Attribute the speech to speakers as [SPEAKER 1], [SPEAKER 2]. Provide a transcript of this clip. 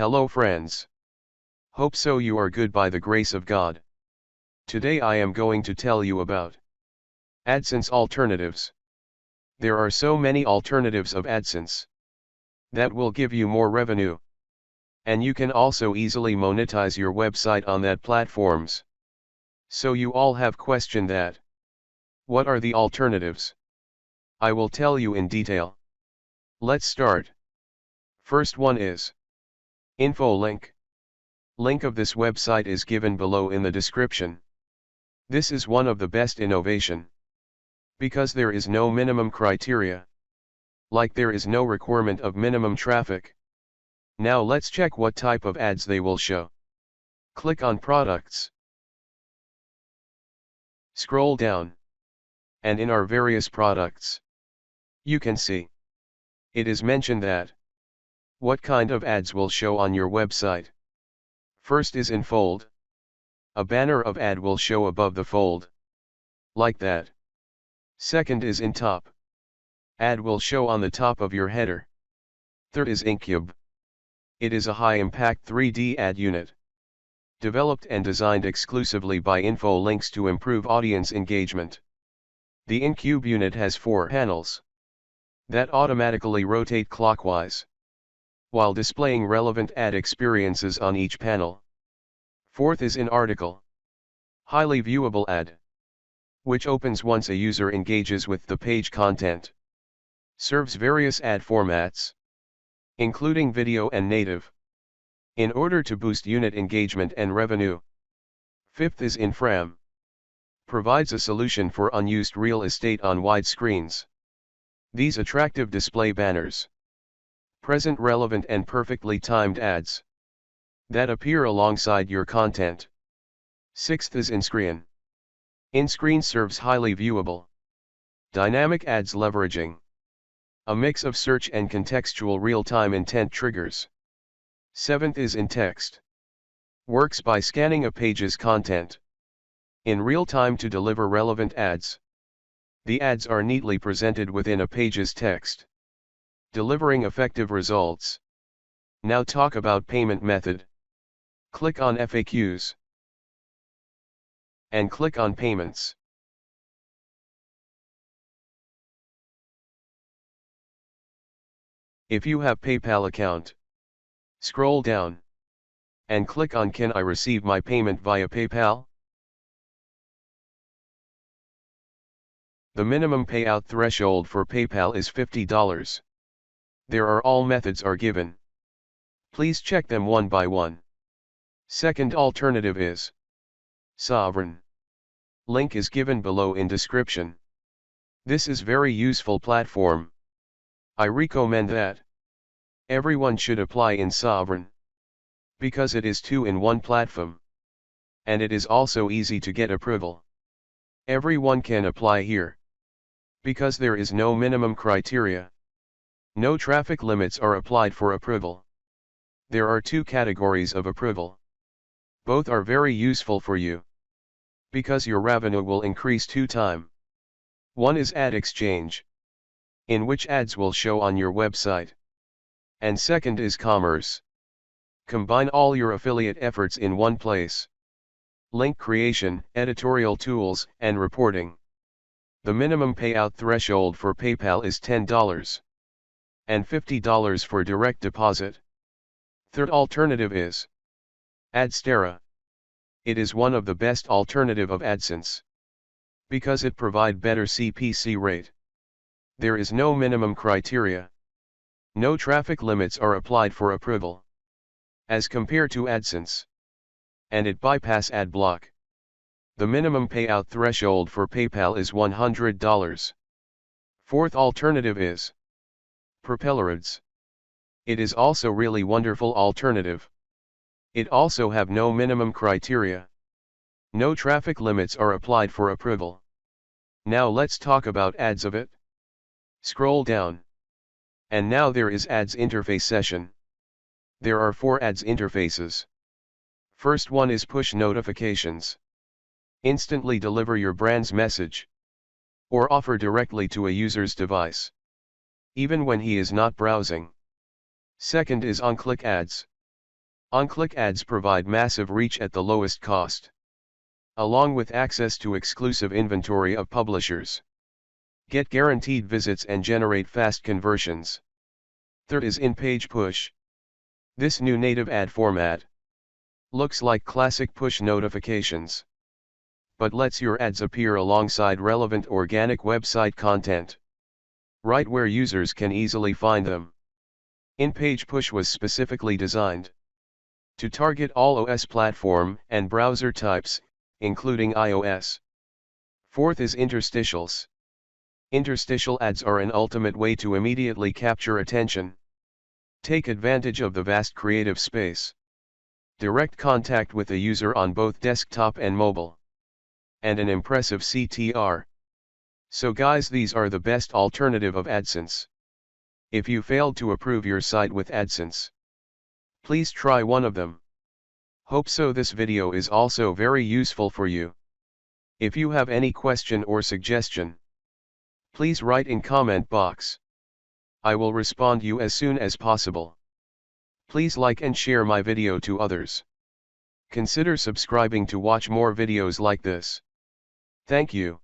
[SPEAKER 1] Hello friends. Hope so you are good by the grace of God. Today I am going to tell you about AdSense Alternatives. There are so many alternatives of AdSense that will give you more revenue. And you can also easily monetize your website on that platforms. So you all have questioned that. What are the alternatives? I will tell you in detail. Let's start. First one is info link. Link of this website is given below in the description. This is one of the best innovation. Because there is no minimum criteria. Like there is no requirement of minimum traffic. Now let's check what type of ads they will show. Click on products. Scroll down. And in our various products, you can see it is mentioned that what kind of ads will show on your website. First is in fold. A banner of ad will show above the fold. Like that. Second is in top. Ad will show on the top of your header. Third is InCube. It is a high-impact 3D ad unit. Developed and designed exclusively by Info Links to improve audience engagement. The InCube unit has 4 panels that automatically rotate clockwise, while displaying relevant ad experiences on each panel. Fourth is in article. Highly viewable ad, which opens once a user engages with the page content. Serves various ad formats, including video and native, in order to boost unit engagement and revenue. Fifth is in Fram. Provides a solution for unused real estate on wide screens. These attractive display banners present relevant and perfectly timed ads that appear alongside your content. Sixth is InScreen. InScreen serves highly viewable dynamic ads leveraging a mix of search and contextual real-time intent triggers. Seventh is in text. Works by scanning a page's content in real time to deliver relevant ads. The ads are neatly presented within a page's text, delivering effective results. Now talk about payment method. Click on FAQs and click on payments. If you have PayPal account, scroll down and click on Can I receive my payment via PayPal? The minimum payout threshold for PayPal is $50. There are all methods are given. Please check them one by one. Second alternative is Sovereign. Link is given below in description. This is very useful platform. I recommend that everyone should apply in Sovereign, because it is 2-in-1 platform. And it is also easy to get approval. Everyone can apply here, because there is no minimum criteria. No traffic limits are applied for approval. There are 2 categories of approval. Both are very useful for you, because your revenue will increase 2 times. One is ad exchange, in which ads will show on your website. And second is commerce. Combine all your affiliate efforts in one place. Link creation, editorial tools, and reporting. The minimum payout threshold for PayPal is $10 and $50 for direct deposit. Third alternative is Adstera. It is one of the best alternative of AdSense, because it provide better CPC rate. There is no minimum criteria. No traffic limits are applied for approval, as compared to AdSense. And it bypass ad block. The minimum payout threshold for PayPal is $100. Fourth alternative is Propellers. It is also really wonderful alternative. It also have no minimum criteria. No traffic limits are applied for approval. Now let's talk about ads of it. Scroll down. And now there is ads interface session. There are 4 ads interfaces. First one is push notifications. Instantly deliver your brand's message or offer directly to a user's device, even when he is not browsing. Second is on-click ads. On-click ads provide massive reach at the lowest cost, along with access to exclusive inventory of publishers. Get guaranteed visits and generate fast conversions. Third is in-page push. This new native ad format looks like classic push notifications, but lets your ads appear alongside relevant organic website content, right where users can easily find them. In-page push was specifically designed to target all OS platform and browser types, including iOS. Fourth is interstitials. Interstitial ads are an ultimate way to immediately capture attention. Take advantage of the vast creative space, direct contact with the user on both desktop and mobile, and an impressive CTR. So guys, these are the best alternative of AdSense. If you failed to approve your site with AdSense, please try one of them. Hope so this video is also very useful for you. If you have any question or suggestion, please write in comment box. I will respond you as soon as possible. Please like and share my video to others. Consider subscribing to watch more videos like this. Thank you.